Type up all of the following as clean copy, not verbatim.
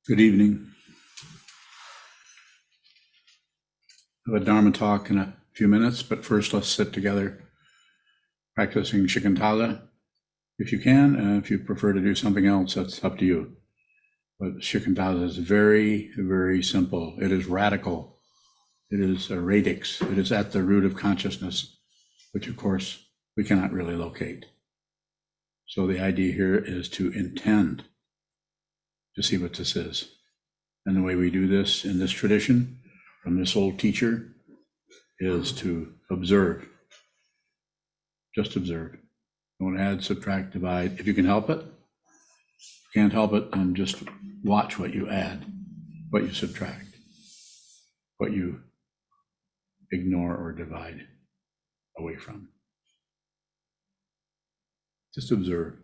Good evening. I have a Dharma talk in a few minutes, but first let's sit together practicing Shikantaza if you can, and if you prefer to do something else, that's up to you. But Shikantaza is very, very simple. It is radical. It is a radix. It is at the root of consciousness, which of course we cannot really locate. So the idea here is to intend to see what this is. And the way we do this in this tradition from this old teacher is to observe. Just observe. Don't add, subtract, divide. If you can help it. If you can't help it, then just watch what you add, what you subtract, what you ignore or divide away from. Just observe.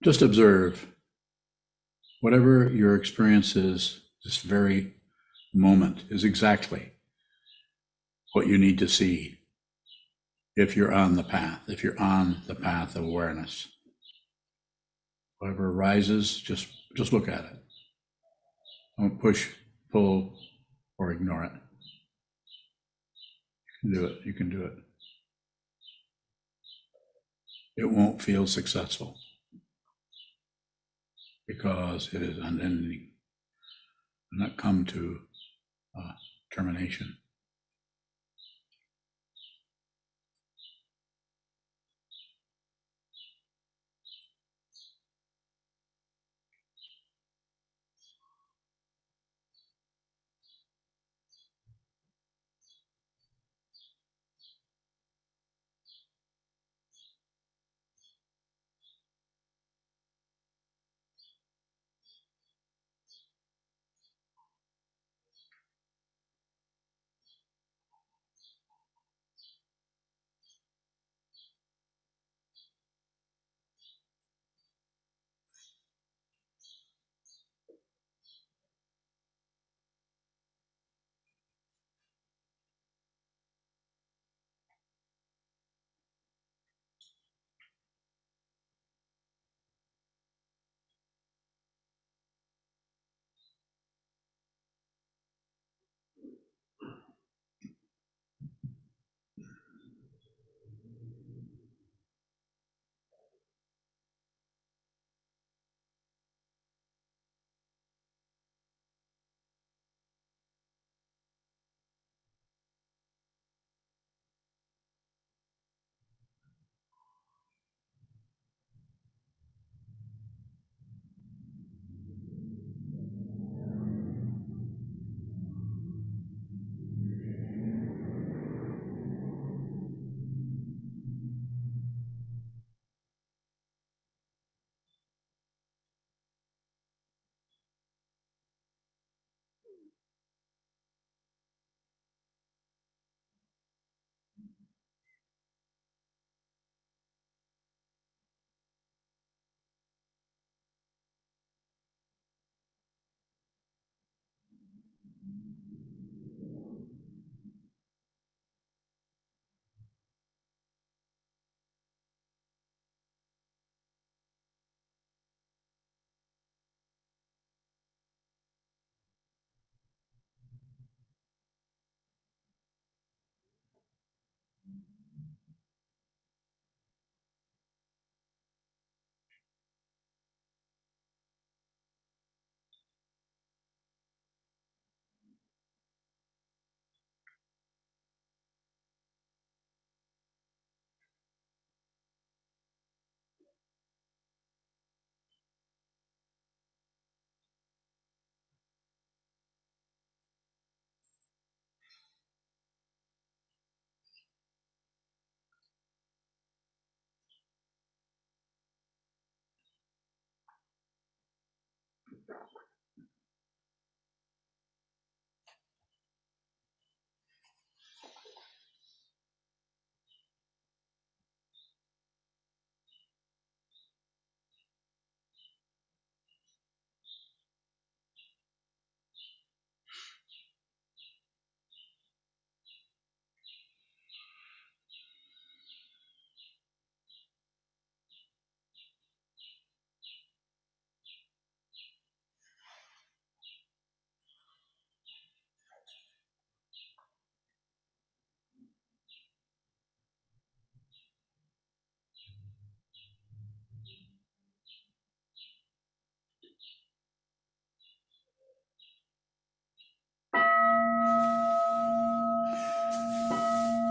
Just observe whatever your experience is, this very moment is exactly what you need to see if you're on the path, of awareness. Whatever arises, just look at it. Don't push, pull, or ignore it. You can do it. You can do it. It won't feel successful because it is unending and not come to termination.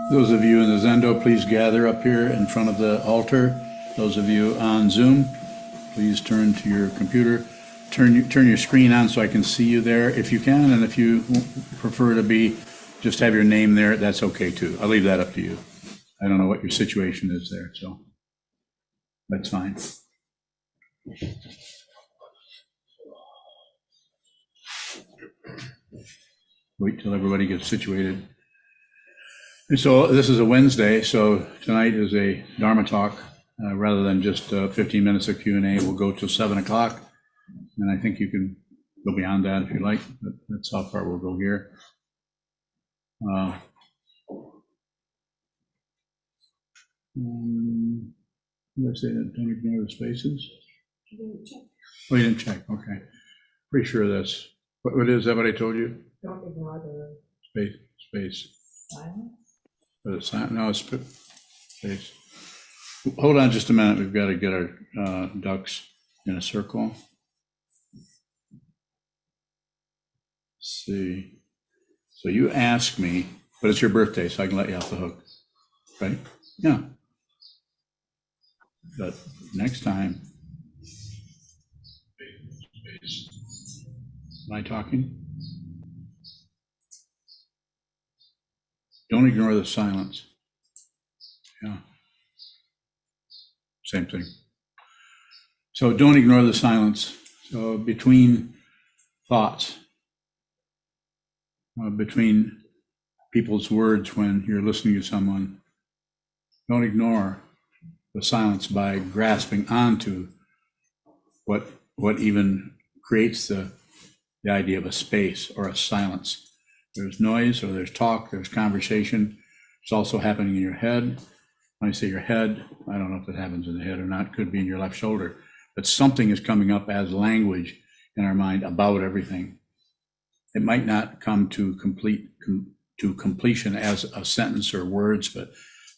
Those of you in the Zendo, please gather up here in front of the altar. Those of you on Zoom, please turn to your computer. Turn your screen on so I can see you there if you can, and if you prefer to be, just have your name there, that's okay too. I'll leave that up to you. I don't know what your situation is there, so that's fine. Wait till everybody gets situated. And so this is a Wednesday, so tonight is a Dharma talk rather than just 15 minutes of Q&A. We'll go till 7 o'clock, and I think you can go beyond that if you like, but that's how far we'll go here. Did I say that? Don't ignore the spaces? Oh, you didn't check. Okay. Pretty sure that's what is that what I told you? Don't ignore the Space. silence. It's not, no, it's space. Hold on just a minute. We've got to get our ducks in a circle. Let's see. So you asked me, but it's your birthday, so I can let you off the hook, right? Yeah. But next time, am I talking? Don't ignore the silence. Yeah. Same thing. So don't ignore the silence. So between thoughts, between people's words when you're listening to someone, don't ignore the silence by grasping onto what even creates the idea of a space or a silence. There's noise or there's talk, there's conversation. It's also happening in your head. When I say your head, I don't know if it happens in the head or not, could be in your left shoulder, but something is coming up as language in our mind about everything. It might not come to completion as a sentence or words, but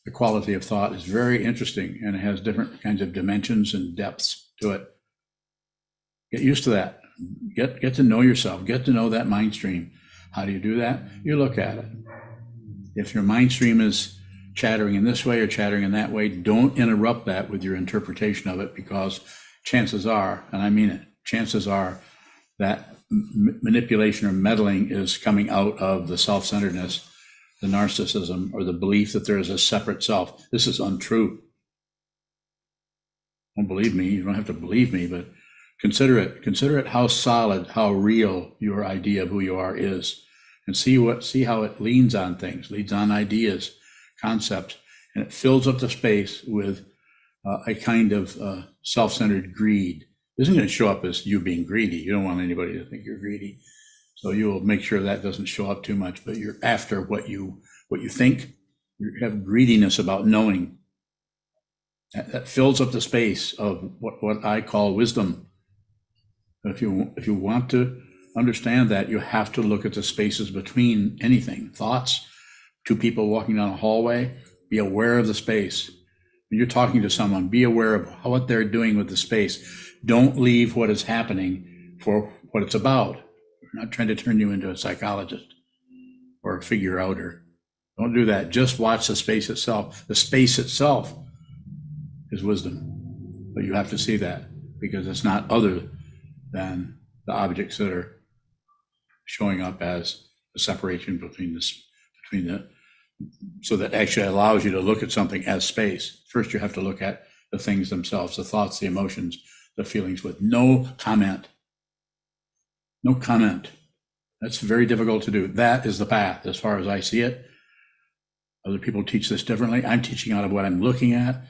the quality of thought is very interesting, and it has different kinds of dimensions and depths to it. Get used to that. Get to know yourself. Get to know that mind stream. How do you do that? You look at it. If your mind stream is chattering in this way or chattering in that way, don't interrupt that with your interpretation of it, because chances are, and I mean it, chances are that manipulation or meddling is coming out of the self-centeredness, the narcissism, or the belief that there is a separate self. This is untrue. Don't believe me. You don't have to believe me, but consider it. Consider it how solid, how real your idea of who you are is, and see how it leans on things, leans on ideas, concepts, and it fills up the space with a kind of self-centered greed. It isn't going to show up as you being greedy. You don't want anybody to think you're greedy, so you will make sure that doesn't show up too much. But you're after what you think. You have greediness about knowing. That fills up the space of what I call wisdom. If you want to understand that, you have to look at the spaces between anything. Thoughts, two people walking down a hallway, be aware of the space. When you're talking to someone, be aware of what they're doing with the space. Don't leave what is happening for what it's about. We're not trying to turn you into a psychologist or a figure outer. Don't do that. Just watch the space itself. The space itself is wisdom, but you have to see that, because it's not other than the objects that are showing up as the separation between the, so that actually allows you to look at something as space. First, you have to look at the things themselves, the thoughts, the emotions, the feelings, with no comment. No comment. That's very difficult to do. That is the path, as far as I see it. Other people teach this differently. I'm teaching out of what I'm looking at.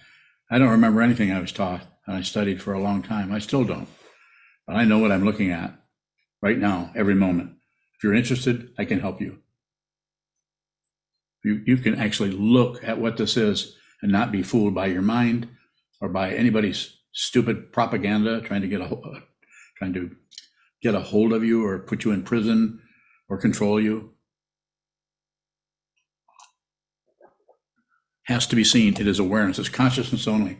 I don't remember anything I was taught, and I studied for a long time. I still don't. But I know what I'm looking at right now, every moment. If you're interested, I can help you. You can actually look at what this is and not be fooled by your mind or by anybody's stupid propaganda trying to get a hold of you or put you in prison or control you. Has to be seen. It is awareness. It's consciousness only.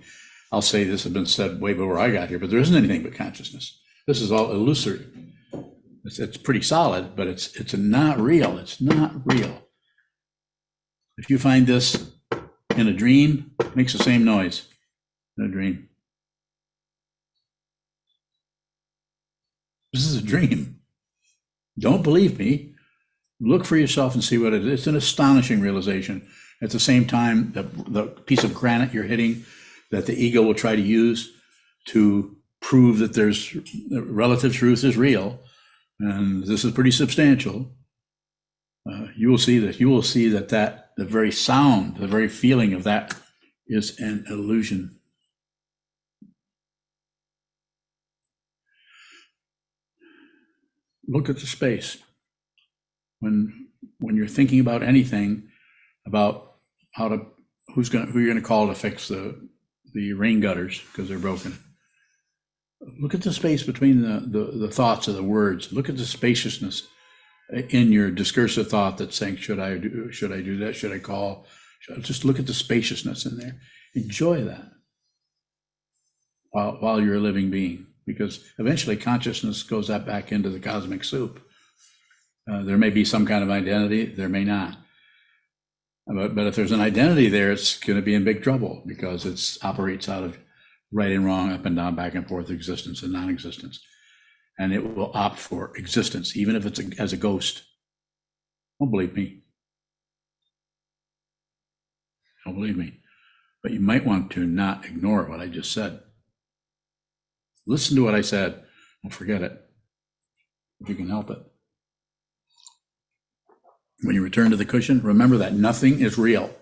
I'll say this has been said way before I got here, but there isn't anything but consciousness. This is all illusory. It's pretty solid, but it's not real. It's not real. If you find this in a dream, it makes the same noise in a dream. This is a dream. Don't believe me. Look for yourself and see what it is. It's an astonishing realization. At the same time, the piece of granite you're hitting that the ego will try to use to prove that there's relative truth is real, and this is pretty substantial. You will see that the very sound, the very feeling of that is an illusion. look at the space. When you're thinking about anything, about who you're going to call to fix the rain gutters because they're broken, look at the space between the thoughts of the words. Look at the spaciousness in your discursive thought that's saying, should I do that? Should I call? Just look at the spaciousness in there. Enjoy that while you're a living being, because eventually consciousness goes that back into the cosmic soup. There may be some kind of identity, there may not. But if there's an identity there, it's going to be in big trouble because it operates out of right and wrong, up and down, back and forth, existence and non-existence. And it will opt for existence, even if it's as a ghost. Don't believe me. Don't believe me. But you might want to not ignore what I just said. Listen to what I said and forget it, if you can help it. When you return to the cushion, remember that nothing is real.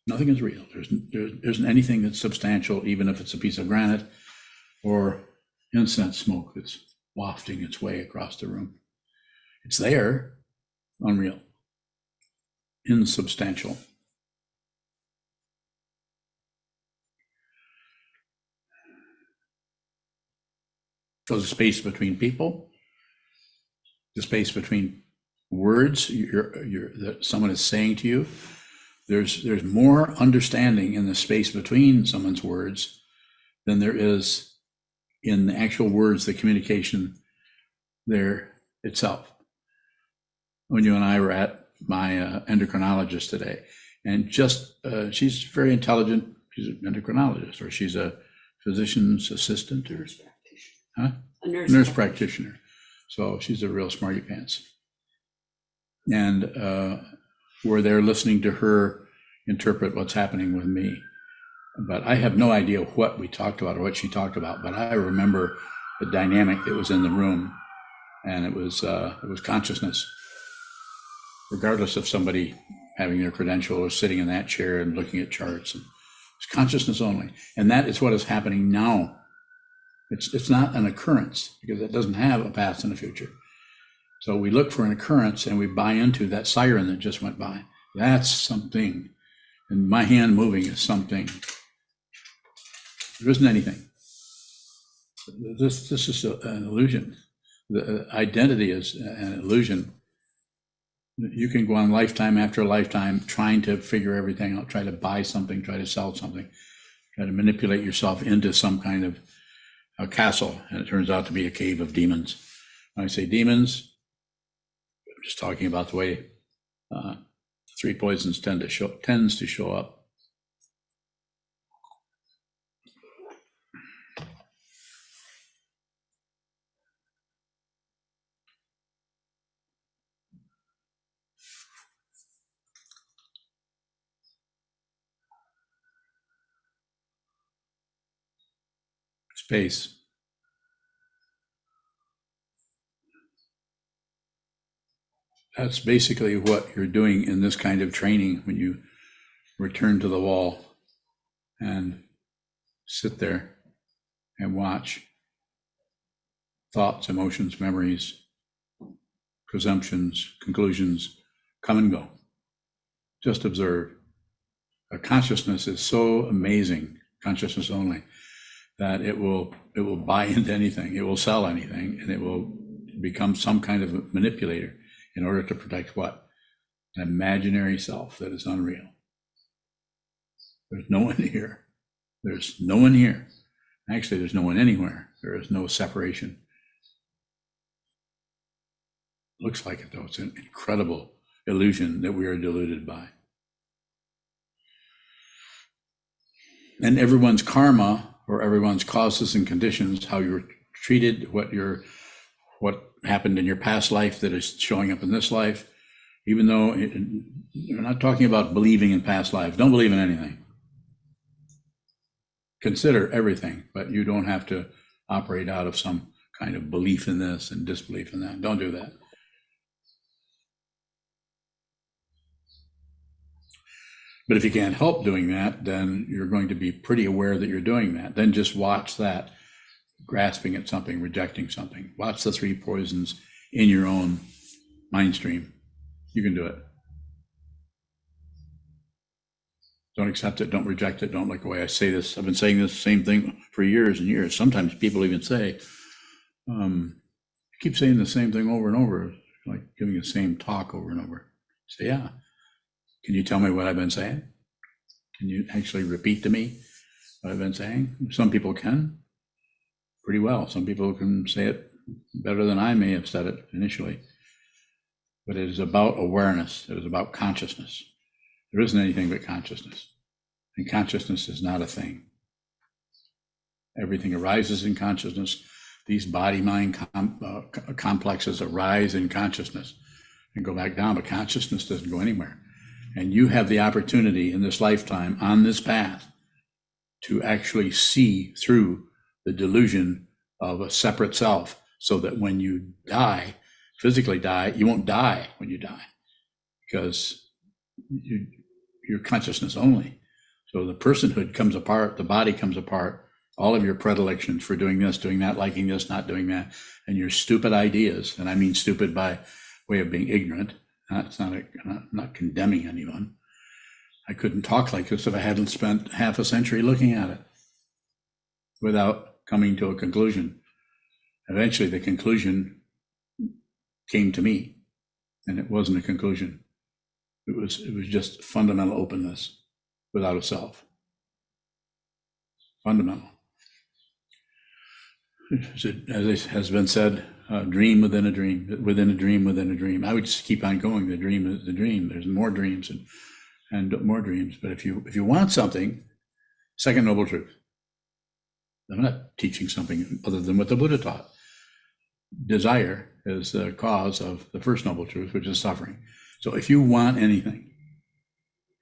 Nothing is real. There isn't anything that's substantial, even if it's a piece of granite or incense smoke that's wafting its way across the room. It's there, unreal, insubstantial. So the space between people, the space between words that someone is saying to you, there's more understanding in the space between someone's words than there is in the actual words, the communication there itself. When you and I were at my endocrinologist today, and she's very intelligent. She's an endocrinologist, or she's a physician's assistant, or A nurse practitioner. So she's a real smarty pants. And we're there listening to her interpret what's happening with me. But I have no idea what we talked about or what she talked about, but I remember the dynamic that was in the room, and it was consciousness, regardless of somebody having their credential or sitting in that chair and looking at charts. It's consciousness only. And that is what is happening now. It's not an occurrence, because it doesn't have a past and a future. So we look for an occurrence and we buy into that siren that just went by. That's something. And my hand moving is something. There isn't anything. This is an illusion. The identity is an illusion. You can go on lifetime after lifetime trying to figure everything out, try to buy something, try to sell something, try to manipulate yourself into some kind of a castle, and it turns out to be a cave of demons. When I say demons, I'm just talking about the way three poisons tends to show up. Space. That's basically what you're doing in this kind of training when you return to the wall and sit there and watch thoughts, emotions, memories, presumptions, conclusions come and go. Just observe. A consciousness is so amazing, consciousness only, that it will buy into anything, it will sell anything, and it will become some kind of a manipulator in order to protect what? An imaginary self that is unreal. There's no one here. There's no one here. Actually, there's no one anywhere. There is no separation. Looks like it, though. It's an incredible illusion that we are deluded by. And everyone's karma, or everyone's causes and conditions, how you're treated, what happened in your past life that is showing up in this life, even though you're not talking about believing in past lives. Don't believe in anything. Consider everything, but you don't have to operate out of some kind of belief in this and disbelief in that. Don't do that. But if you can't help doing that, then you're going to be pretty aware that you're doing that. Then just watch that grasping at something, rejecting something. Watch the three poisons in your own mind stream. You can do it. Don't accept it. Don't reject it. Don't look away. I say this. I've been saying this same thing for years and years. Sometimes people even say, keep saying the same thing over and over, like giving the same talk over and over. Say, yeah. Can you tell me what I've been saying? Can you actually repeat to me what I've been saying? Some people can pretty well. Some people can say it better than I may have said it initially. But it is about awareness. It is about consciousness. There isn't anything but consciousness. And consciousness is not a thing. Everything arises in consciousness. These body-mind complexes arise in consciousness and go back down, but consciousness doesn't go anywhere. And you have the opportunity in this lifetime, on this path, to actually see through the delusion of a separate self, so that when you die, physically die, you won't die when you die, because you're consciousness only. So the personhood comes apart, the body comes apart, all of your predilections for doing this, doing that, liking this, not doing that, and your stupid ideas, and I mean stupid by way of being ignorant. It's not condemning anyone. I couldn't talk like this if I hadn't spent half a century looking at it without coming to a conclusion. Eventually, the conclusion came to me, and it wasn't a conclusion. It was just fundamental openness without a self. Fundamental. As has been said, dream within a dream, within a dream, within a dream. I would just keep on going. The dream is the dream. There's more dreams and more dreams. But if you want something, second noble truth. I'm not teaching something other than what the Buddha taught. Desire is the cause of the first noble truth, which is suffering. So if you want anything,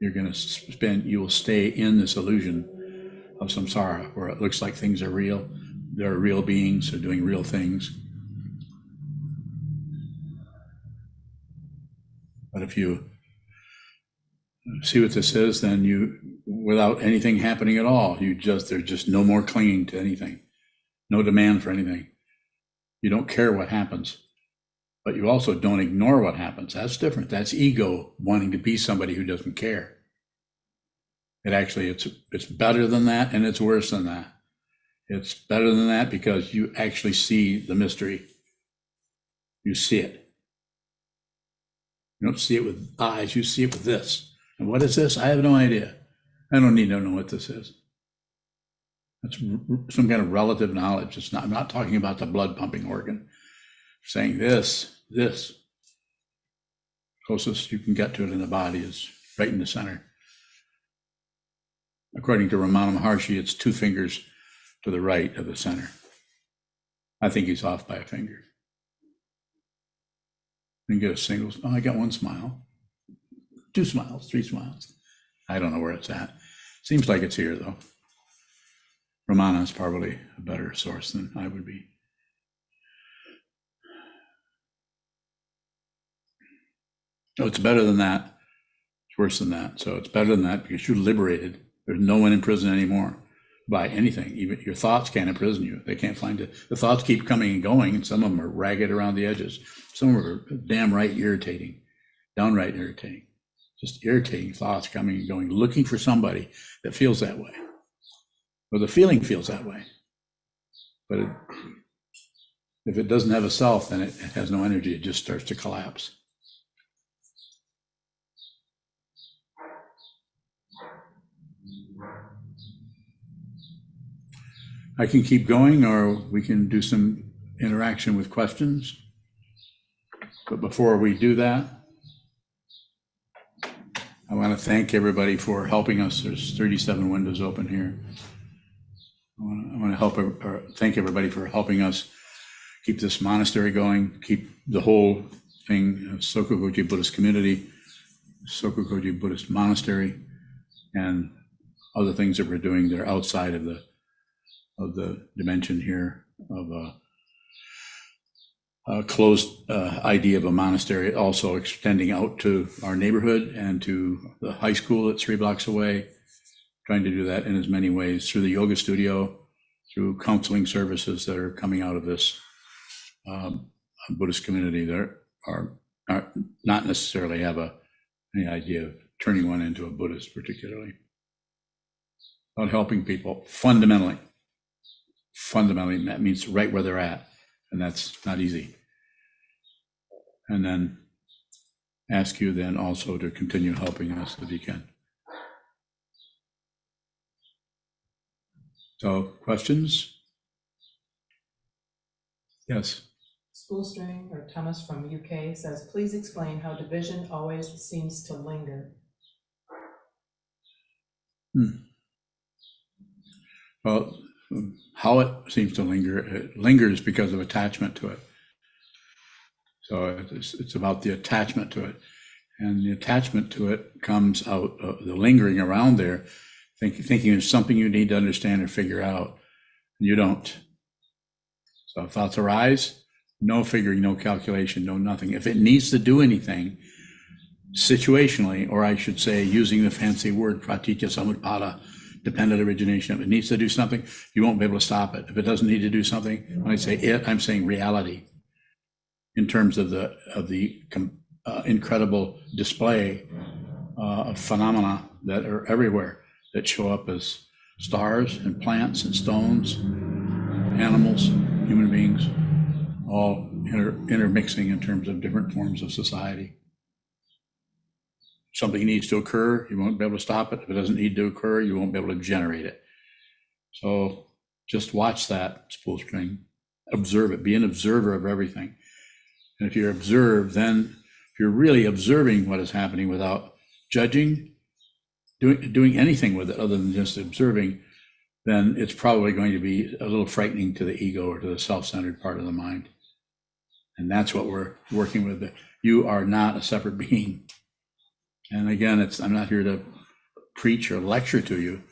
you will stay in this illusion of samsara, where it looks like things are real. There are real beings who are doing real things. But if you see what this is, then without anything happening at all, there's just no more clinging to anything, no demand for anything. You don't care what happens, but you also don't ignore what happens. That's different. That's ego wanting to be somebody who doesn't care. It's better than that, and it's worse than that. It's better than that because you actually see the mystery. You see it. You don't see it with eyes, you see it with this. And what is this? I have no idea. I don't need to know what this is. That's some kind of relative knowledge. I'm not talking about the blood pumping organ. I'm saying this. Closest you can get to it in the body is right in the center. According to Ramana Maharshi, it's 2 fingers to the right of the center. I think he's off by a finger. And get a single, I got 1 smile, 2 smiles, 3 smiles. I don't know where it's at. Seems like it's here though. Ramana is probably a better source than I would be. So it's better than that. It's worse than that. So it's better than that because you're liberated. There's no one in prison anymore by anything. Even your thoughts can't imprison you. They can't find it. The thoughts keep coming and going, and some of them are ragged around the edges. Some of them are damn right irritating, downright irritating. Just irritating thoughts coming and going, looking for somebody that feels that way. Or the feeling feels that way. But if it doesn't have a self, then it has no energy. It just starts to collapse. I can keep going, or we can do some interaction with questions. But before we do that, I want to thank everybody for helping us. There's 37 windows open here. I want to thank everybody for helping us keep this monastery going, keep the whole thing, Sokugoji Buddhist community, Sokugoji Buddhist monastery, and other things that we're doing that are outside of the dimension here of a closed idea of a monastery, also extending out to our neighborhood and to the high school that's 3 blocks away, trying to do that in as many ways through the yoga studio, through counseling services that are coming out of this Buddhist community that are not necessarily have any idea of turning one into a Buddhist particularly. About helping people fundamentally, that means right where they're at, and that's not easy. And then ask you then also to continue helping us if you can. So, questions? Yes. School String or Thomas from UK says, please explain how division always seems to linger. Well, how it seems to linger, it lingers because of attachment to it. So it's about the attachment to it. And the attachment to it comes out of the lingering around there, thinking it's something you need to understand or figure out. You don't. So thoughts arise, no figuring, no calculation, no nothing. If it needs to do anything, situationally, or I should say, using the fancy word pratitya samutpada, dependent origination, if it needs to do something, you won't be able to stop it. If it doesn't need to do something, when I say it, I'm saying reality in terms of the incredible display of phenomena that are everywhere, that show up as stars and plants and stones, animals, human beings, all intermixing in terms of different forms of society. Something needs to occur, you won't be able to stop it. If it doesn't need to occur, you won't be able to generate it. So just watch that spool string, observe it, be an observer of everything. And if you're observed, then if you're really observing what is happening without judging, doing anything with it other than just observing, then it's probably going to be a little frightening to the ego or to the self-centered part of the mind. And that's what we're working with. You are not a separate being. And again, I'm not here to preach or lecture to you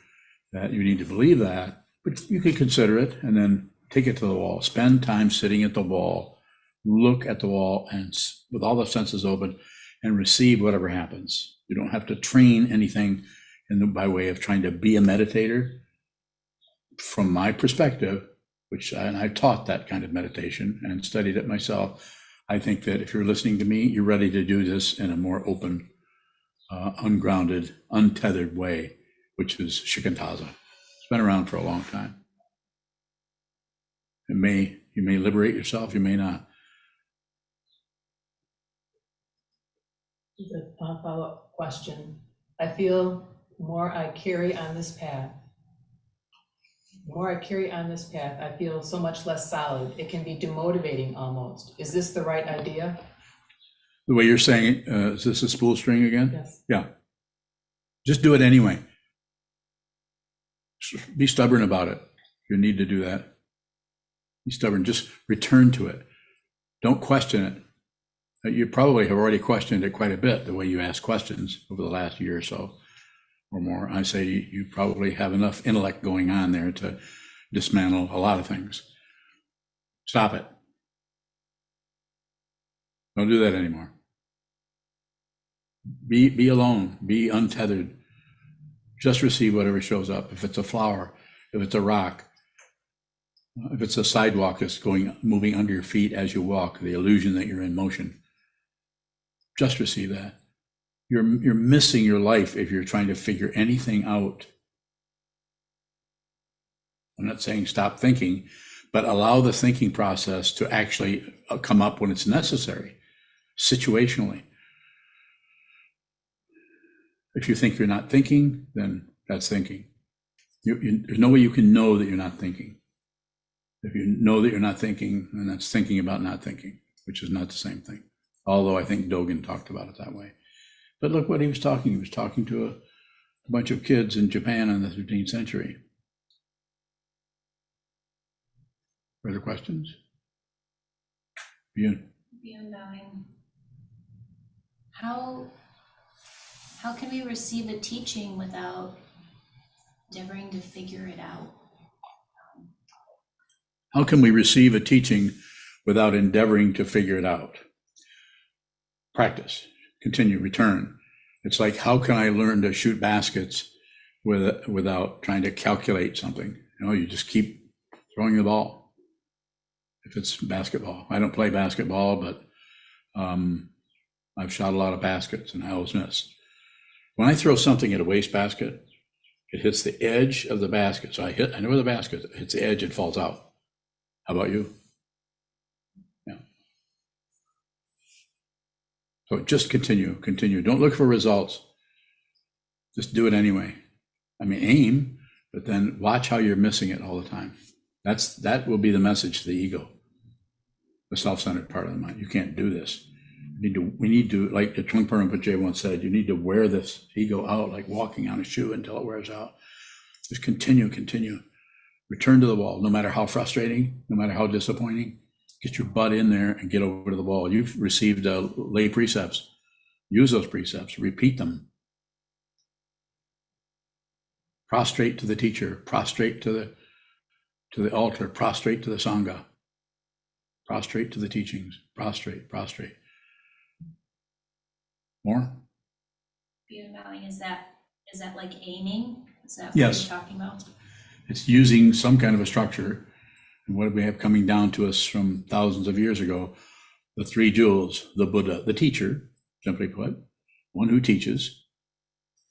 that you need to believe that, but you could consider it and then take it to the wall. Spend time sitting at the wall, look at the wall, and with all the senses open, and receive whatever happens. You don't have to train anything by way of trying to be a meditator. From my perspective, and I've taught that kind of meditation and studied it myself, I think that if you're listening to me, you're ready to do this in a more open, ungrounded, untethered way, which is shikantaza. It's been around for a long time. You may liberate yourself, you may not. A follow-up question. I feel more I carry on this path, I feel so much less solid. It can be demotivating almost. Is this the right idea? The way you're saying it, is this a spool string again? Yes. Yeah. Just do it anyway. Be stubborn about it. You need to do that. Be stubborn. Just return to it. Don't question it. You probably have already questioned it quite a bit, the way you ask questions over the last year or so or more. I say you probably have enough intellect going on there to dismantle a lot of things. Stop it. Don't do that anymore. Be alone. Be untethered. Just receive whatever shows up. If it's a flower, if it's a rock, if it's a sidewalk that's moving under your feet as you walk, the illusion that you're in motion, just receive that. You're missing your life if you're trying to figure anything out. I'm not saying stop thinking, but allow the thinking process to actually come up when it's necessary, situationally. If you think you're not thinking, then that's thinking. There's no way you can know that you're not thinking. If you know that you're not thinking, then that's thinking about not thinking, which is not the same thing. Although I think Dogen talked about it that way. But look what he was talking. He was talking to a bunch of kids in Japan in the 13th century. Further questions? Beyond bowing. How can we receive a teaching without endeavoring to figure it out? How can we receive a teaching without endeavoring to figure it out? Practice, continue, return. It's like, how can I learn to shoot baskets without trying to calculate something? You just keep throwing the ball. If it's basketball, I don't play basketball, but I've shot a lot of baskets and I always miss. When I throw something at a wastebasket, it hits the edge of the basket. So I know where the basket hits the edge, it falls out. How about you? Yeah. So just continue. Don't look for results. Just do it anyway. I mean, aim, but then watch how you're missing it all the time. That will be the message to the ego, the self-centered part of the mind. You can't do this. We need to, like the Trungpa Rinpoche once said, you need to wear this ego out like walking on a shoe until it wears out. Just continue. Return to the wall, no matter how frustrating, no matter how disappointing. Get your butt in there and get over to the wall. You've received lay precepts. Use those precepts, repeat them. Prostrate to the teacher, prostrate to the altar, prostrate to the Sangha, prostrate to the teachings, prostrate. More? Beyond bowing, is that like aiming? Is that what Yes. you're talking about? It's using some kind of a structure. And what we have coming down to us from thousands of years ago, the three jewels, the Buddha, the teacher, simply put, one who teaches,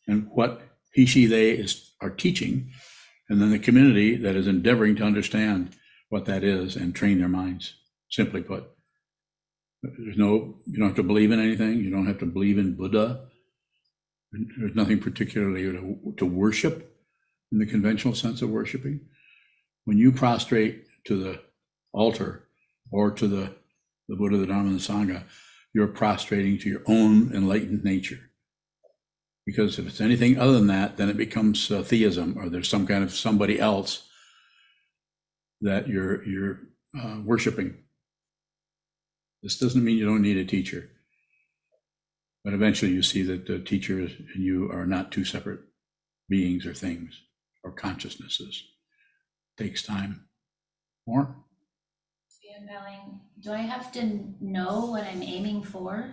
and what he, she, they are teaching, and then the community that is endeavoring to understand what that is and train their minds, simply put. You don't have to believe in anything. You don't have to believe in Buddha. There's nothing particularly to worship in the conventional sense of worshiping. When you prostrate to the altar or to the Buddha, the Dharma, and the Sangha, you're prostrating to your own enlightened nature. Because if it's anything other than that, then it becomes theism, or there's some kind of somebody else that you're worshiping. This doesn't mean you don't need a teacher, but eventually you see that the teacher and you are not two separate beings or things or consciousnesses. It takes time. More? Beyond bowing, do I have to know what I'm aiming for?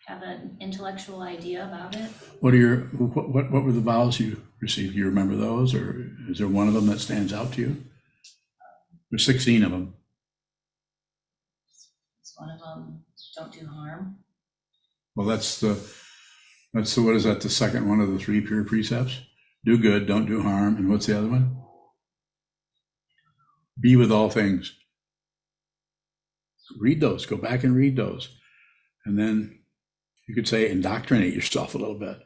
Have an intellectual idea about it? What were the vows you received? Do you remember those, or is there one of them that stands out to you? There's 16 of them. Is one of them don't do harm? Well, that's the what is that? The second one of the three pure precepts? Do good, don't do harm, and what's the other one? Be with all things. Read those. Go back and read those, and then you could say indoctrinate yourself a little bit.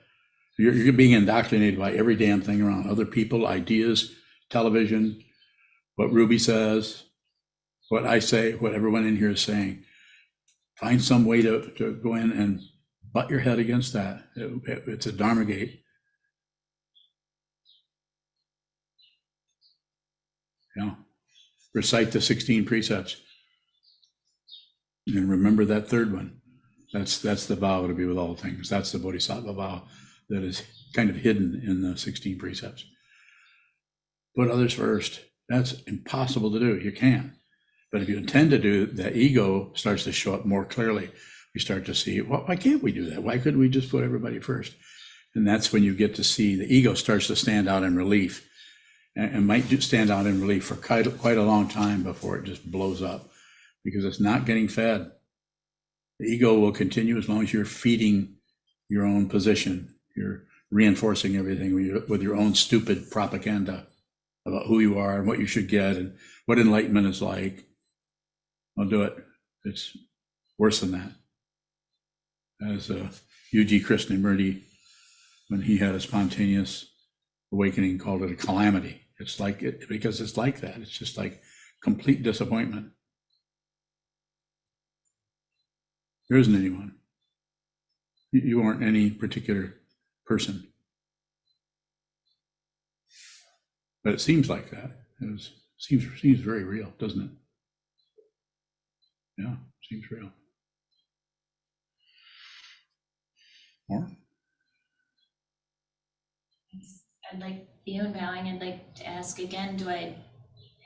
You're being indoctrinated by every damn thing around, other people, ideas, television, what Ruby says, what I say, what everyone in here is saying. Find some way to go in and butt your head against that. It's a Dharma gate. Recite the 16 precepts. And remember that third one. That's the vow to be with all things. That's the Bodhisattva vow that is kind of hidden in the 16 precepts. Put others first. That's impossible to do. You can't. But if you intend to do, the ego starts to show up more clearly. You start to see, well, why can't we do that? Why couldn't we just put everybody first? And that's when you get to see the ego starts to stand out in relief, and might stand out in relief for quite a long time before it just blows up, because it's not getting fed. The ego will continue as long as you're feeding your own position. You're reinforcing everything with your own stupid propaganda about who you are and what you should get and what enlightenment is like. I'll do it. It's worse than that. As U.G. Krishnamurti, when he had a spontaneous awakening, called it a calamity. It's like it because it's like that. It's just like complete disappointment. There isn't anyone. You aren't any particular person. But it seems like that. It seems very real, doesn't it? Yeah, seems real. More? I'd like, beyond bowing, I'd like to ask again, do I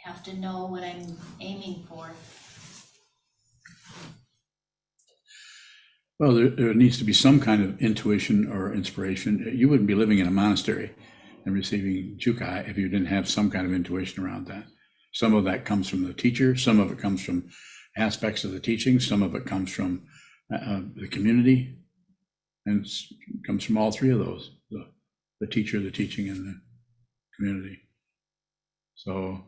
have to know what I'm aiming for? Well, there needs to be some kind of intuition or inspiration. You wouldn't be living in a monastery and receiving jukai if you didn't have some kind of intuition around that. Some of that comes from the teacher, some of it comes from aspects of the teaching, some of it comes from the community, and it comes from all three of those, the teacher, the teaching, and the community. So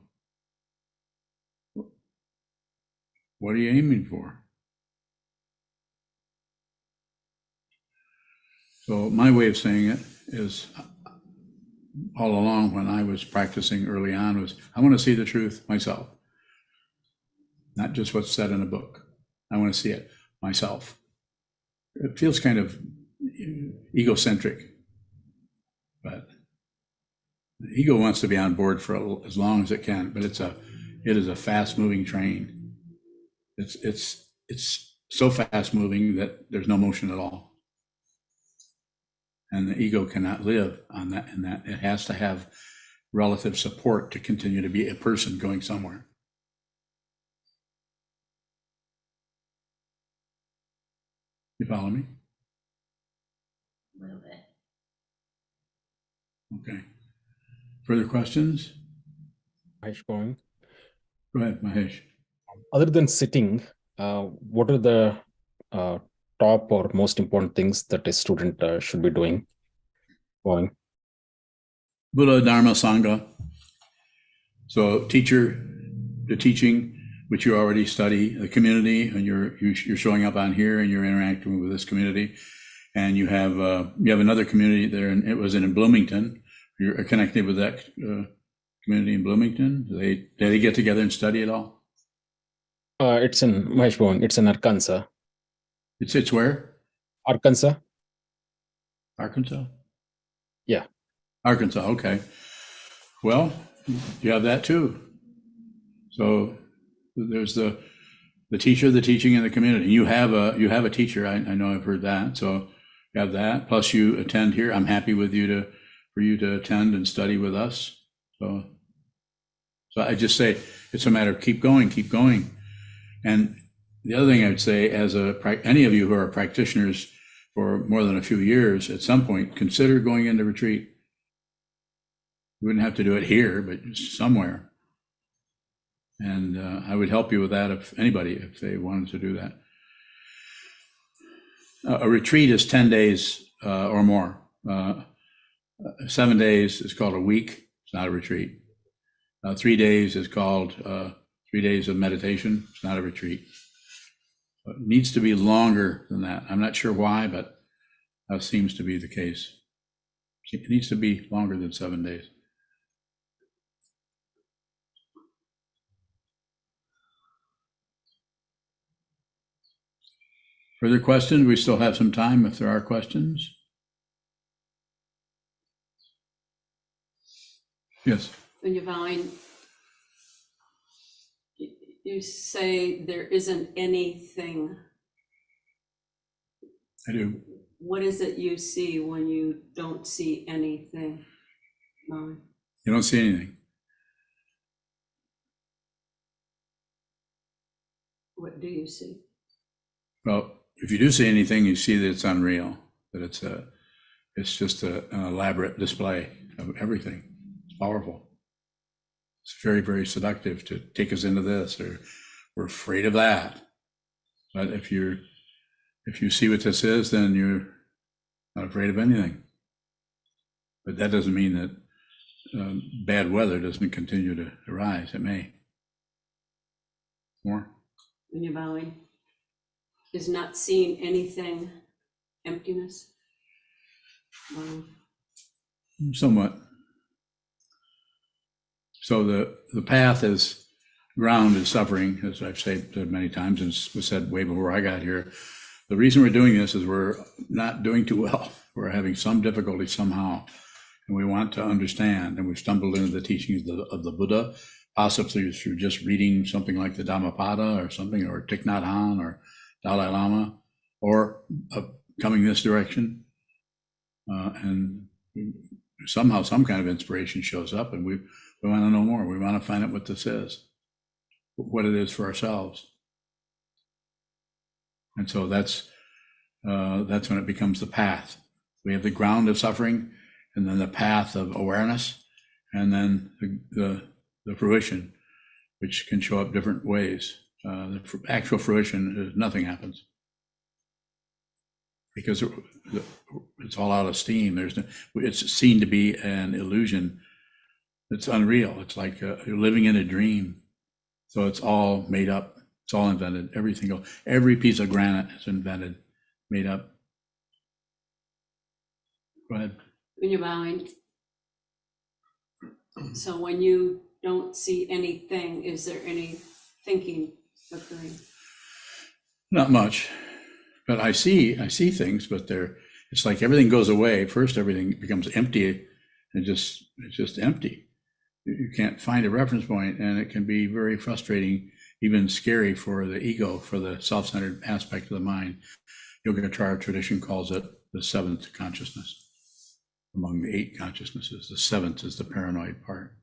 what are you aiming for? So my way of saying it is, all along when I was practicing early on, was I want to see the truth myself, not just what's said in a book. I want to see it myself. It feels kind of egocentric, but the ego wants to be on board for as long as it can, but it is a fast moving train. It's so fast moving that there's no motion at all. And the ego cannot live on that, and that it has to have relative support to continue to be a person going somewhere. You follow me? A little bit. Okay. Further questions? Mahesh going. Go ahead, Mahesh. Other than sitting, what are the top or most important things that a student should be doing? Going. Buddha, Dharma, Sangha. So teacher, the teaching, which you already study, the community, and you're showing up on here and you're interacting with this community, and you have another community there, and it was in Bloomington. You're connected with that community in Bloomington. Do they get together and study at all? It's in Mahesh going. It's in Arkansas. It's where? Arkansas. Arkansas? Yeah. Arkansas, okay. Well, you have that too. So there's the teacher, the teaching, and the community. You have a teacher. I know I've heard that. So you have that. Plus you attend here. I'm happy with you for you to attend and study with us. So I just say it's a matter of keep going. And the other thing I would say, as any of you who are practitioners for more than a few years, at some point, consider going into retreat. You wouldn't have to do it here, but somewhere. And I would help you with that if they wanted to do that. A retreat is 10 days or more. 7 days is called a week. It's not a retreat. 3 days is called 3 days of meditation. It's not a retreat. It needs to be longer than that. I'm not sure why, but that seems to be the case. It needs to be longer than 7 days. Further questions? We still have some time if there are questions. Yes. When you're vowing, you say there isn't anything. I do. What is it you see when you don't see anything? Vowing? You don't see anything. What do you see? Well, if you do see anything, you see that it's unreal, that it's just an elaborate display of everything. It's powerful. It's very, very seductive to take us into this, or we're afraid of that. But if you see what this is, then you're not afraid of anything. But that doesn't mean that bad weather doesn't continue to arise. It may. More? When you're vowing, is not seeing anything emptiness? Somewhat. So the path is ground is suffering, as I've said many times, and was said way before I got here. The reason we're doing this is we're not doing too well. We're having some difficulty somehow, and we want to understand. And we've stumbled into the teachings of the Buddha, possibly through just reading something like the Dhammapada or something, or Thich Nhat Hanh or Dalai Lama, or coming this direction, and somehow some kind of inspiration shows up, and we want to know more. We want to find out what this is, what it is for ourselves. And so that's when it becomes the path. We have the ground of suffering, and then the path of awareness, and then the fruition. which can show up different ways. The actual fruition, nothing happens. Because it's all out of steam. It's seen to be an illusion. It's unreal. It's like you're living in a dream. So it's all made up. It's all invented. Every piece of granite is invented, made up. Go ahead. When you're bowing. So when you don't see anything, is there any thinking occurring? Not much, but I see things, but it's like everything goes away. First, everything becomes empty, and it's just empty. You can't find a reference point, and it can be very frustrating, even scary for the ego, for the self-centered aspect of the mind. Yogacara tradition calls it the seventh consciousness. Among the 8 consciousnesses, the 7th is the paranoid part.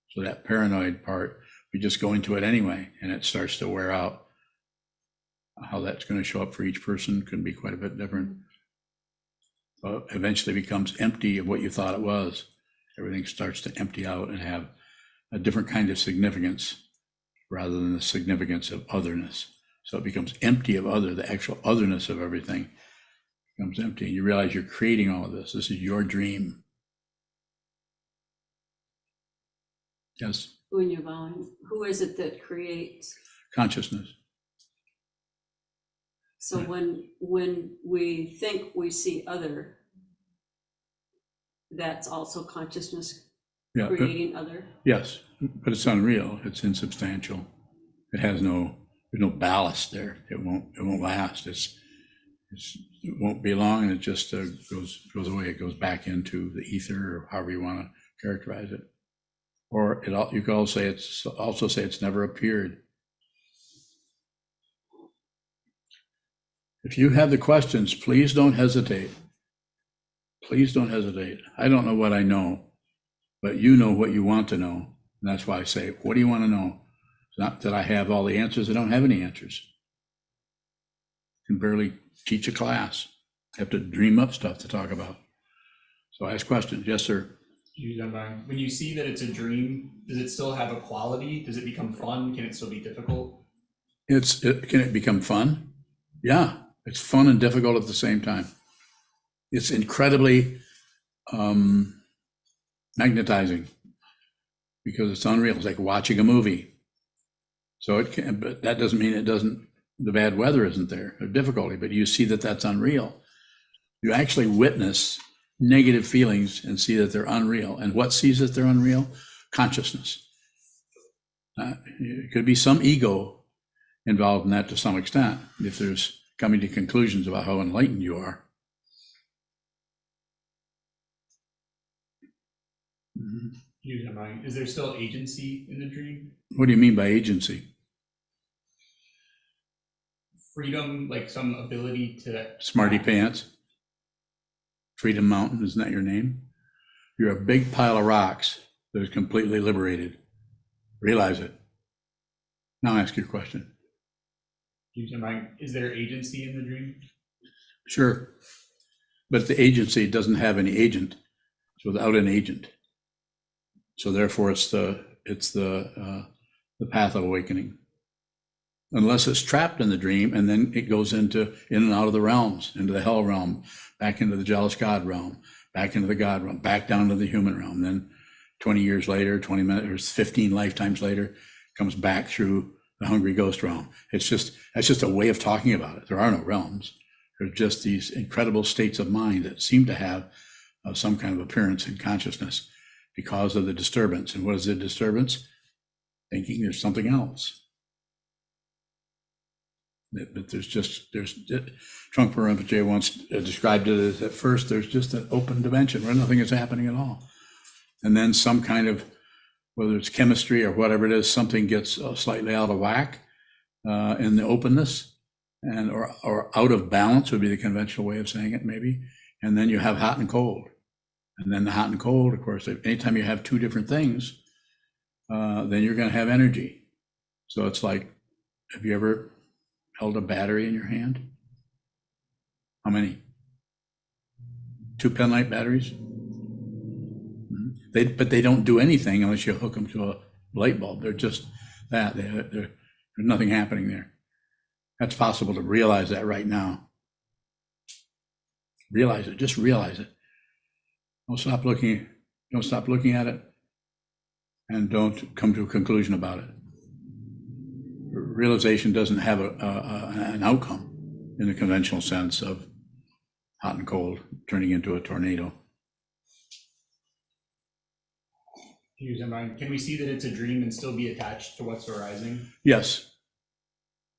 So that paranoid part, we just go into it anyway, and it starts to wear out. How that's going to show up for each person can be quite a bit different. So it eventually becomes empty of what you thought it was. Everything starts to empty out and have a different kind of significance rather than the significance of otherness. So it becomes empty of the actual otherness of everything becomes empty. And you realize you're creating all of this. This is your dream. Yes? When you're bowing, who is it that creates? Consciousness. So when we think we see other, that's also consciousness creating other? Yes, but it's unreal. It's insubstantial. There's no ballast there. It won't last. It won't be long, and it just goes away. It goes back into the ether, or however you want to characterize it. Or you could also say it's never appeared. If you have the questions, please don't hesitate. Please don't hesitate. I don't know what I know, but you know what you want to know. And that's why I say, what do you want to know? It's not that I have all the answers. I don't have any answers. I can barely teach a class. I have to dream up stuff to talk about. So ask questions. Yes, sir. When you see that it's a dream, does it still have a quality? Does it become fun? Can it still be difficult? Can it become fun? Yeah, it's fun and difficult at the same time. It's incredibly magnetizing because it's unreal. It's like watching a movie. So it can, but that doesn't mean the bad weather isn't there, or difficulty, but you see that that's unreal. You actually witness negative feelings and see that they're unreal. And what sees that they're unreal? Consciousness. It could be some ego involved in that to some extent, if there's coming to conclusions about how enlightened you are. Is there still agency in the dream? What do you mean by agency? Freedom, like some ability to... Smarty pants. Freedom Mountain, isn't that your name? You're a big pile of rocks that is completely liberated. Realize it. Now ask your question. Is there agency in the dream? Sure. But the agency doesn't have any agent. It's without an agent. So therefore it's the path of awakening. Unless it's trapped in the dream, and then it goes in and out of the realms, into the hell realm, back into the jealous God realm, back into the God realm, back down to the human realm. Then 20 years later, 20 minutes, or 15 lifetimes later, comes back through the hungry ghost realm. That's just a way of talking about it. There are no realms. They're just these incredible states of mind that seem to have some kind of appearance in consciousness because of the disturbance. And what is the disturbance? Thinking there's something else. But there's Trungpa Rinpoche once described it as, at first there's just an open dimension where nothing is happening at all. And then some kind of, whether it's chemistry or whatever it is, something gets slightly out of whack in the openness, and or out of balance would be the conventional way of saying it, maybe. And then you have hot and cold. And then the hot and cold, of course, anytime you have two different things, then you're going to have energy. So it's like, have you ever held a battery in your hand? How many? 2 penlight batteries? But they don't do anything unless you hook them to a light bulb. that. There's nothing happening there. That's possible to realize that right now. Realize it, just realize it. Don't stop looking at it, and don't come to a conclusion about it. Realization doesn't have an outcome in the conventional sense of hot and cold turning into a tornado. Can we see that it's a dream and still be attached to what's arising? Yes,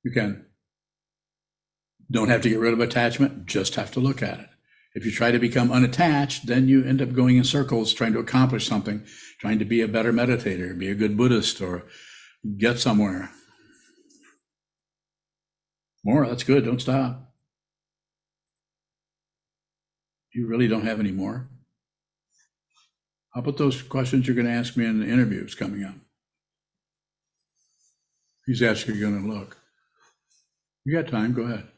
you can. Don't have to get rid of attachment, just have to look at it. If you try to become unattached, then you end up going in circles trying to accomplish something, trying to be a better meditator, be a good Buddhist, or get somewhere. More, that's good, don't stop. You really don't have any more? How about those questions you're going to ask me in the interviews coming up? He's asking you going to look. You got time, go ahead.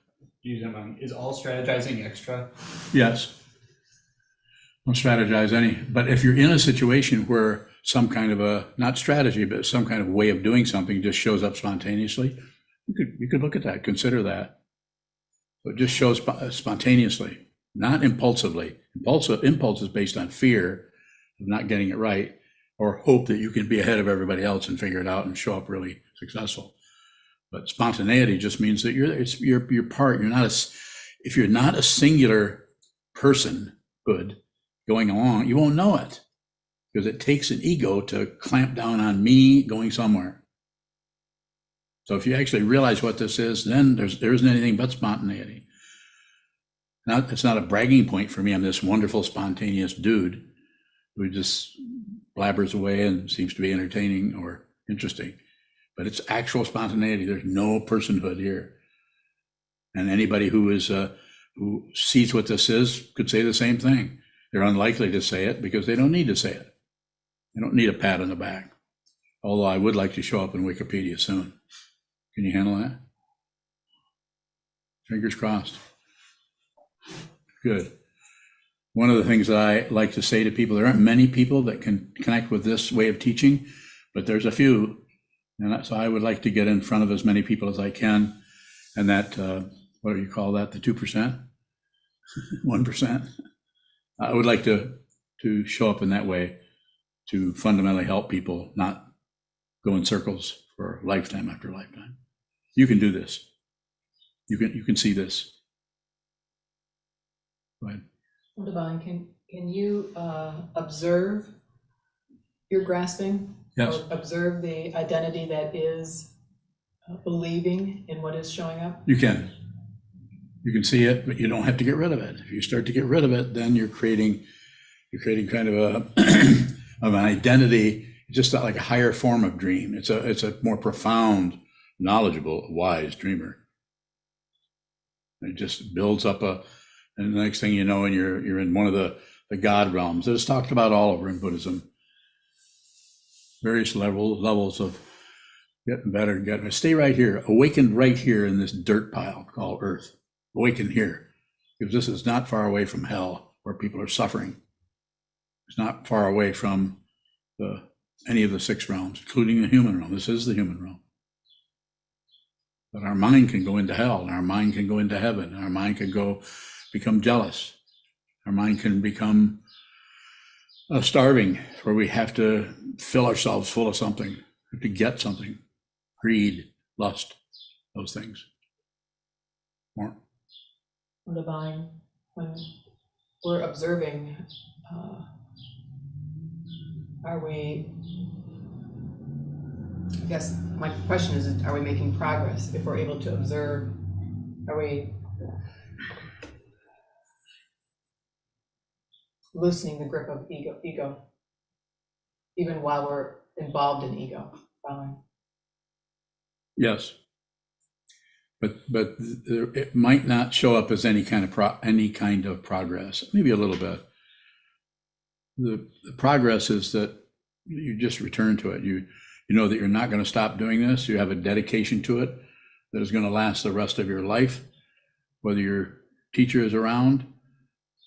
Is all strategizing extra? Yes. Don't strategize any. But if you're in a situation where some kind of a, not strategy, but some kind of way of doing something just shows up spontaneously, you could look at that, consider that. So it just shows spontaneously, not impulsively. Impulse is based on fear of not getting it right, or hope that you can be ahead of everybody else and figure it out and show up really successful. But spontaneity just means that you're part. If you're not a singular personhood going along, you won't know it, because it takes an ego to clamp down on me going somewhere. So if you actually realize what this is, then there isn't anything but spontaneity. It's not a bragging point for me. I'm this wonderful spontaneous dude who just blabbers away and seems to be entertaining or interesting. But it's actual spontaneity. There's no personhood here. And anybody who sees what this is could say the same thing. They're unlikely to say it because they don't need to say it. They don't need a pat on the back. Although I would like to show up in Wikipedia soon. Can you handle that? Fingers crossed. Good. One of the things that I like to say to people, there aren't many people that can connect with this way of teaching, but there's a few. And so I would like to get in front of as many people as I can. And that, what do you call that? The 2%? 1%? I would like to show up in that way to fundamentally help people, not go in circles for lifetime after lifetime. You can do this. You can see this. Go ahead. Well, Divine, can you observe your grasping? Yes. Or observe the identity that is believing in what is showing up? You can. You can see it, but you don't have to get rid of it. If you start to get rid of it, then you're creating kind of an identity, just like a higher form of dream. It's a more profound, knowledgeable, wise dreamer. It just builds up and the next thing you know, and you're in one of the God realms that is talked about all over in Buddhism. Various levels of getting better and getting. Stay right here, awakened right here in this dirt pile called Earth. Awaken here, because this is not far away from hell where people are suffering. It's not far away from any of the 6 realms, including the human realm. This is the human realm. But our mind can go into hell, and our mind can go into heaven, and our mind can become jealous. Our mind can become starving, where we have to fill ourselves full of something, to get something. Greed, lust, those things. More. Divine, when we're observing, are we, I guess my question is, are we making progress? If we're able to observe, are we loosening the grip of ego, even while we're involved in ego? Yes. But it might not show up as any kind of progress. Maybe a little bit. The progress is that you just return to it. You know that you're not going to stop doing this. You have a dedication to it that is going to last the rest of your life, whether your teacher is around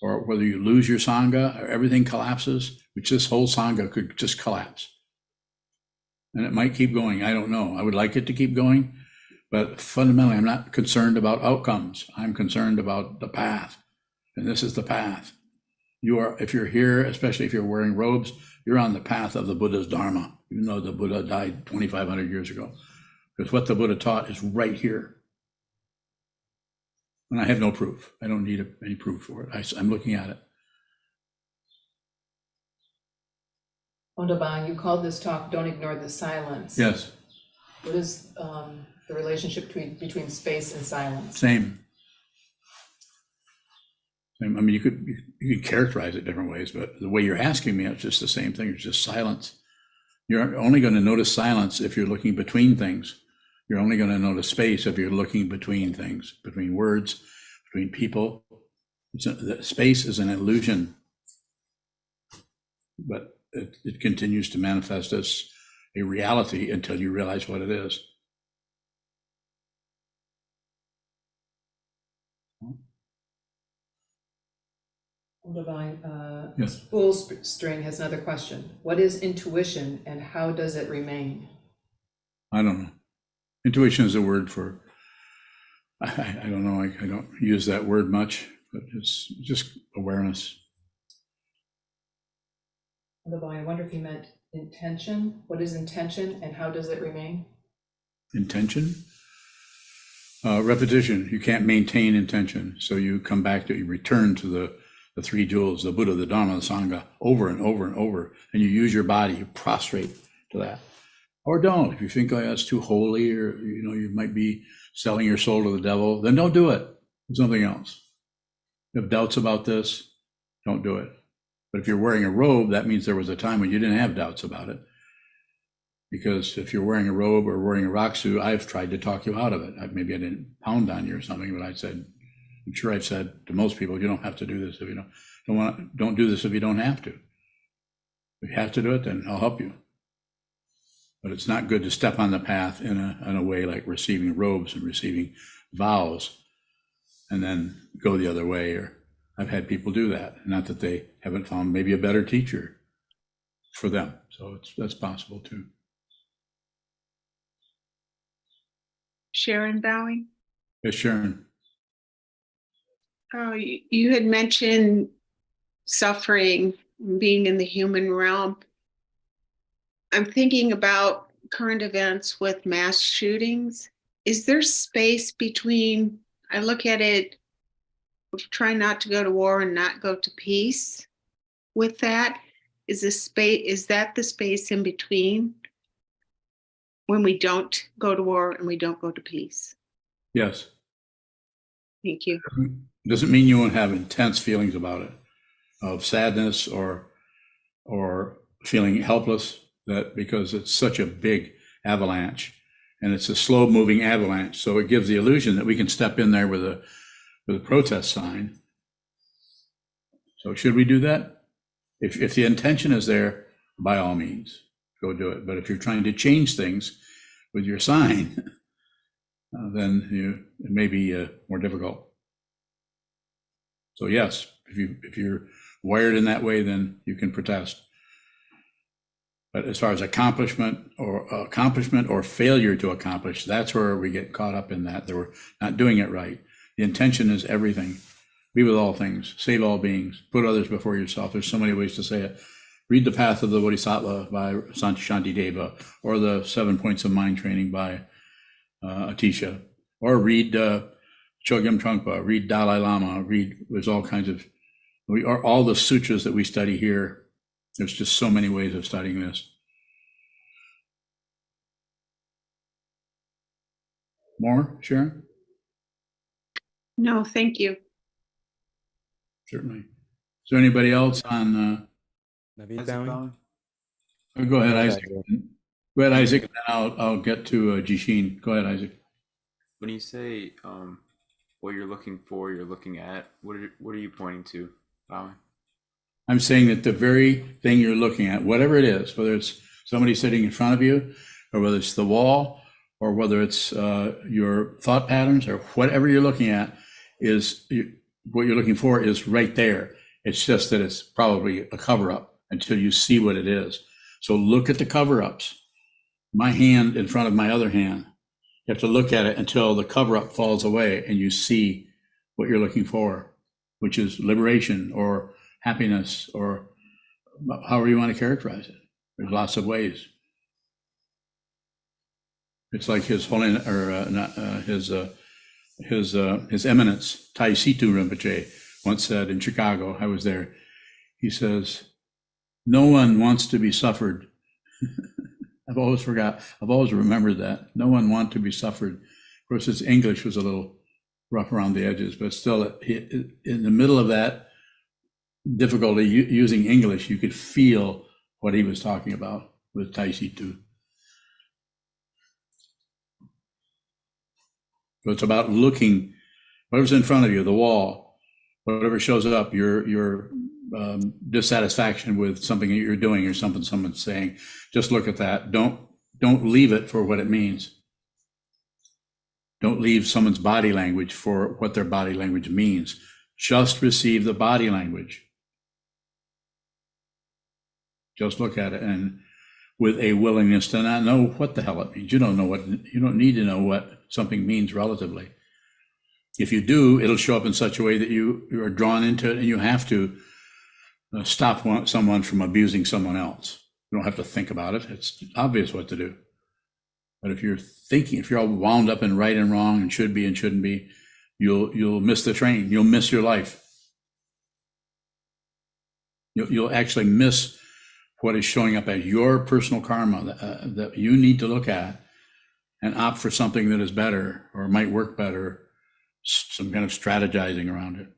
or whether you lose your sangha or everything collapses, which this whole sangha could just collapse. And it might keep going. I don't know. I would like it to keep going. But fundamentally, I'm not concerned about outcomes. I'm concerned about the path. And this is the path. You are, if you're here, especially if you're wearing robes, you're on the path of the Buddha's Dharma, even though the Buddha died 2,500 years ago. Because what the Buddha taught is right here. And I have no proof. I don't need any proof for it. I'm looking at it. Ondabang, you called this talk, Don't Ignore the Silence. Yes, What is the relationship between space and silence? same. I mean, you could characterize it different ways, but the way you're asking me, it's just the same thing. It's just silence. You're only going to notice silence if you're looking between things. You're only going to notice space if you're looking between things, between words, between people. Space is an illusion, but it continues to manifest as a reality until you realize what it is. Ondabang, Yes. Full String has another question. What is intuition and how does it remain? I don't know. Intuition is a word for, I don't know, I don't use that word much, but it's just awareness. Ondabang, I wonder if you meant intention. What is intention and how does it remain? Intention? Repetition. You can't maintain intention. So you come back to, you return to the three jewels, the Buddha, the Dharma, the Sangha, over and over and over. And you use your body, you prostrate to that. Or don't. If you think, oh, that's too holy, or you might be selling your soul to the devil, then don't do it. Do something else. If you have doubts about this, don't do it. But if you're wearing a robe, that means there was a time when you didn't have doubts about it. Because if you're wearing a robe or wearing a raksu, I've tried to talk you out of it. Maybe I didn't pound on you or something, but I said, I'm sure I've said to most people, you don't have to do this if you don't do this if you don't have to. If you have to do it, then I'll help you. But it's not good to step on the path in a way like receiving robes and receiving vows and then go the other way. Or I've had people do that. Not that they haven't found maybe a better teacher for them. So that's possible too. Sharon bowing. Yes, Sharon. Oh, you had mentioned suffering, being in the human realm. I'm thinking about current events with mass shootings. Is there space between, I look at it, trying not to go to war and not go to peace with that? Is that the space in between when we don't go to war and we don't go to peace? Yes. Thank you. Doesn't mean you won't have intense feelings about it, of sadness or feeling helpless, that because it's such a big avalanche and it's a slow moving avalanche. So it gives the illusion that we can step in there with a protest sign. So should we do that? If the intention is there, by all means, go do it. But if you're trying to change things with your sign, then it may be more difficult. So yes, if you're wired in that way, then you can protest. But as far as accomplishment or failure to accomplish, that's where we get caught up in that we're not doing it right. The intention is everything. Be with all things, save all beings, put others before yourself. There's so many ways to say it. Read The Path of the Bodhisattva by Shantideva, or The 7 Points of Mind Training by Atisha, or read Chogyam Trungpa, read Dalai Lama, there's all kinds of, all the sutras that we study here. There's just so many ways of studying this. More, Sharon? No, thank you. Certainly. Is there anybody else on? Naveed bowing. Go ahead, Isaac. Go ahead, Isaac, and then I'll get to Jishin. Go ahead, Isaac. When you say what you're looking for, you're looking at, what are you pointing to, bowing? I'm saying that the very thing you're looking at, whatever it is, whether it's somebody sitting in front of you, or whether it's the wall, or whether it's your thought patterns, or whatever you're looking at, what you're looking for is right there. It's just that it's probably a cover-up until you see what it is. So look at the cover-ups. my hand in front of my other hand. You have to look at it until the cover-up falls away and you see what you're looking for, which is liberation or happiness, or however you want to characterize it. There's lots of ways. It's like His Holiness, or His Eminence Tai Situ Rinpoche once said in Chicago. I was there. He says, "No one wants to be suffered." I've always remembered that. No one wants to be suffered. Of course, his English was a little rough around the edges, but still, in the middle of that difficulty using English, you could feel what he was talking about with Tai Situ. So it's about looking, whatever's in front of you, the wall, whatever shows up, your dissatisfaction with something that you're doing or something someone's saying, just look at that. Don't leave it for what it means. Don't leave someone's body language for what their body language means. Just receive the body language. Just look at it, and with a willingness to not know what the hell it means. You don't need to know what something means relatively. If you do, it'll show up in such a way that you are drawn into it, and you have to stop someone from abusing someone else. You don't have to think about it. It's obvious what to do. But if you're all wound up in right and wrong and should be and shouldn't be, you'll miss the train. You'll miss your life. You'll actually miss what is showing up as your personal karma that you need to look at and opt for something that is better or might work better, some kind of strategizing around it.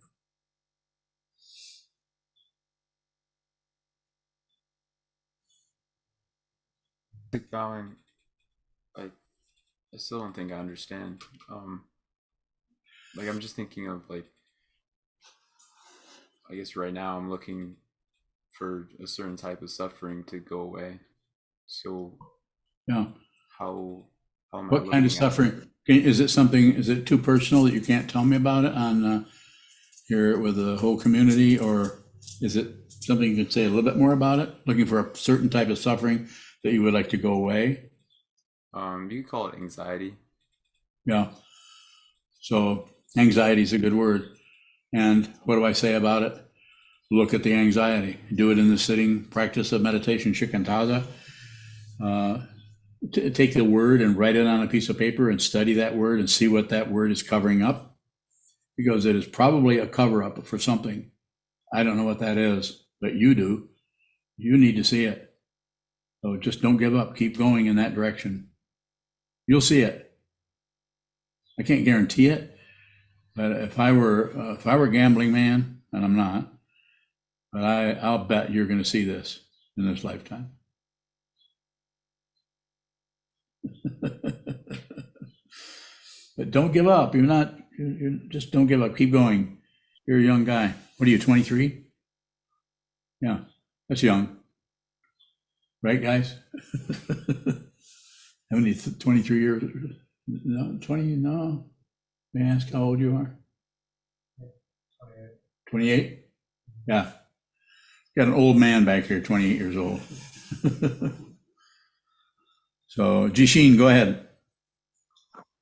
Like bowing, I still don't think I understand. Like I'm just thinking of I guess right now I'm looking for a certain type of suffering to go away. So Yeah. how am I What kind of looking at suffering? Is it too personal that you can't tell me about it on here with the whole community, or is it something you could say a little bit more about it? Looking for a certain type of suffering that you would like to go away? You could call it anxiety. Yeah. So anxiety is a good word. And what do I say about it? Look at the anxiety. Do it in the sitting practice of meditation, shikantaza. Take the word and write it on a piece of paper and study that word and see what that word is covering up, because it is probably a cover up for something. I don't know what that is, but you do. You need to see it. So just don't give up. Keep going in that direction. You'll see it. I can't guarantee it, but if I were a gambling man, and I'm not, but I'll bet you're going to see this in this lifetime. But don't give up. You just don't give up. Keep going. You're a young guy. What are you, 23? Yeah, that's young. Right, guys? How many, 23 years? No, 20, no. May I ask how old you are? 28? Yeah. Got an old man back here, 28 years old. So, Jishin, go ahead.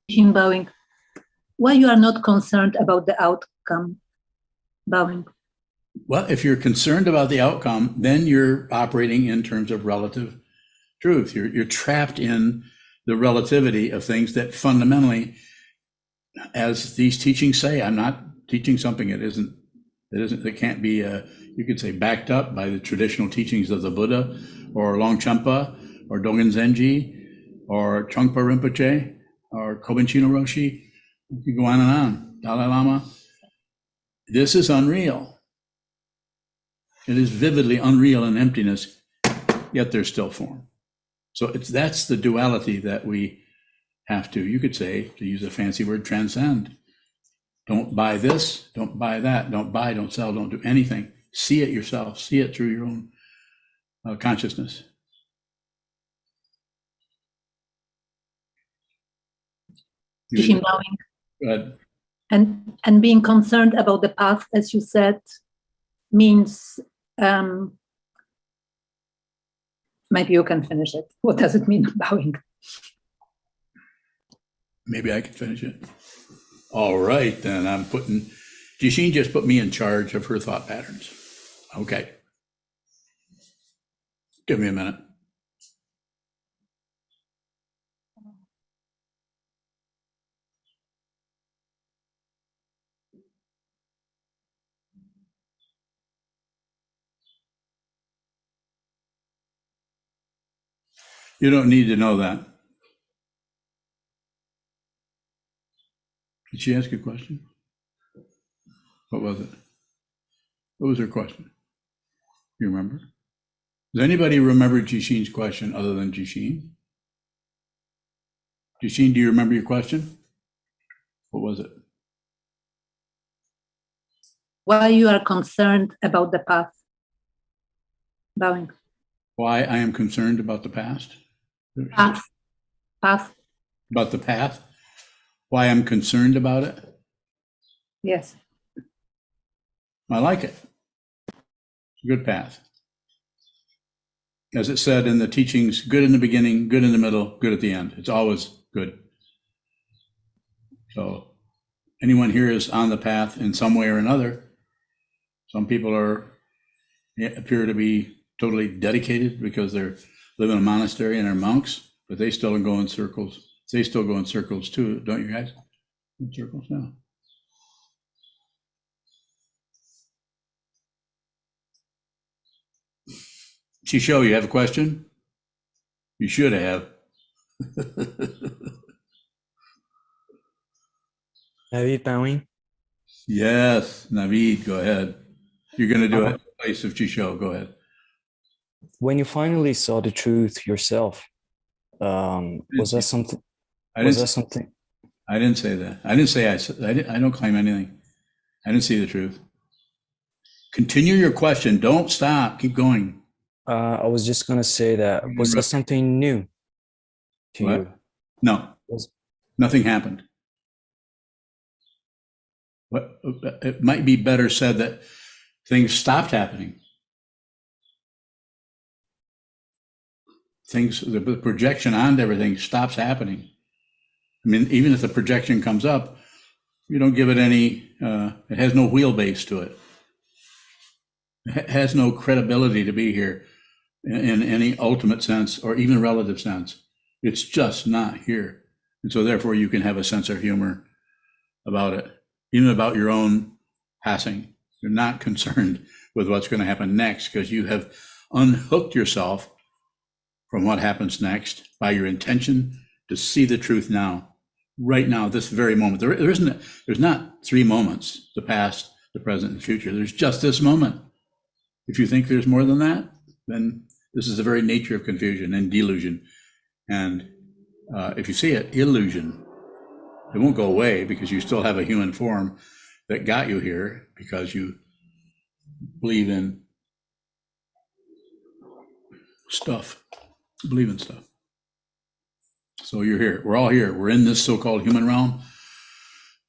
Him bowing. Why you are not concerned about the outcome? Bowing. Well, if you're concerned about the outcome, then you're operating in terms of relative truth. You're trapped in the relativity of things that fundamentally, as these teachings say, I'm not teaching something that can't be, you could say, backed up by the traditional teachings of the Buddha or Longchenpa or Dogen Zenji or Trungpa Rinpoche or Kobun no Roshi. You can go on and on. Dalai Lama. This is unreal. It is vividly unreal in emptiness, yet there's still form. So that's the duality that we have to, you could say, to use a fancy word, transcend. Don't buy this, don't buy that, don't buy, don't sell, don't do anything. See it yourself, see it through your own consciousness. Him bowing. Go ahead. And being concerned about the path, as you said, means maybe you can finish it. What does it mean, bowing? Maybe I can finish it. All right, then I'm putting, Jisheen just put me in charge of her thought patterns. Okay. Give me a minute. You don't need to know that. Did she ask a question? What was it? What was her question? You remember? Does anybody remember Jisheen's question other than Jisheen? Jisheen, do you remember your question? What was it? Why you are concerned about the past? Bowing. Why I am concerned about the past? Past. About the past? Why I'm concerned about it? Yes. I like it. It's a good path. As it said in the teachings, good in the beginning, good in the middle, good at the end. It's always good. So anyone here is on the path in some way or another. Some people appear to be totally dedicated because they're live in a monastery and are monks, but they still go in circles. They still go in circles too, don't you guys? In circles now. Chisho, you have a question? You should have. David bowing. Yes, Naveed, go ahead. You're going to do it in place of Chisho. Go ahead. When you finally saw the truth yourself, was that something? I Was didn't, that something? I didn't say that. I didn't say I don't claim anything. I didn't see the truth. Continue your question. Don't stop. Keep going. I was just gonna say that. Was that something new to What? you? No, Was nothing happened. What, it might be better said that things stopped happening. The projection onto everything stops happening. I mean, even if the projection comes up, you don't give it any, it has no wheelbase to it. It has no credibility to be here in any ultimate sense or even relative sense. It's just not here. And so therefore you can have a sense of humor about it, even about your own passing. You're not concerned with what's going to happen next because you have unhooked yourself from what happens next by your intention to see the truth now, right now, this very moment. There's not three moments, the past, the present, and the future. There's just this moment. If you think there's more than that, then this is the very nature of confusion and delusion. And if you see it, illusion, it won't go away because you still have a human form that got you here because you believe in stuff. Believe in stuff. So you're here. We're all here. We're in this so-called human realm.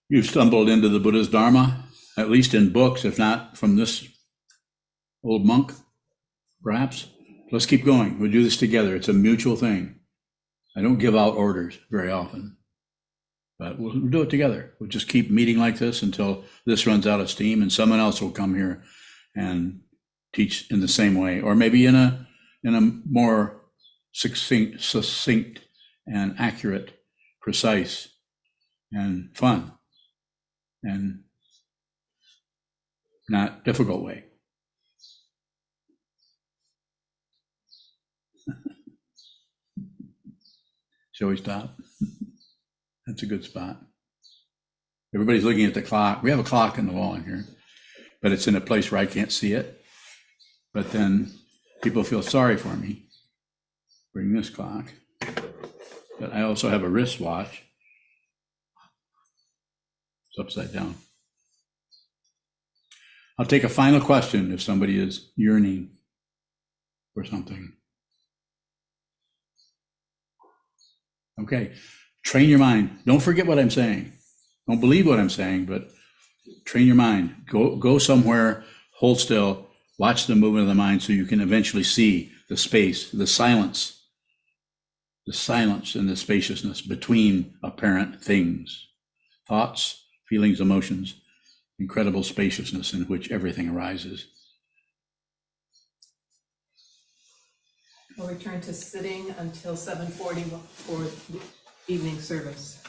You've stumbled into the Buddha's Dharma, at least in books, if not from this old monk, perhaps. Let's keep going. We'll do this together. It's a mutual thing. I don't give out orders very often, but we'll do it together. We'll just keep meeting like this until this runs out of steam and someone else will come here and teach in the same way, or maybe in a more succinct and accurate, precise and fun and not difficult way. Shall we stop? That's a good spot. Everybody's looking at the clock. We have a clock in the wall in here, but it's in a place where I can't see it. But then people feel sorry for me. Bring this clock. But I also have a wristwatch. It's upside down. I'll take a final question if somebody is yearning for something. Okay, train your mind. Don't forget what I'm saying. Don't believe what I'm saying, but train your mind. Go somewhere, hold still, watch the movement of the mind so you can eventually see the space, the silence the silence and the spaciousness between apparent things, thoughts, feelings, emotions, incredible spaciousness in which everything arises. We'll return to sitting until 7:40 for the evening service.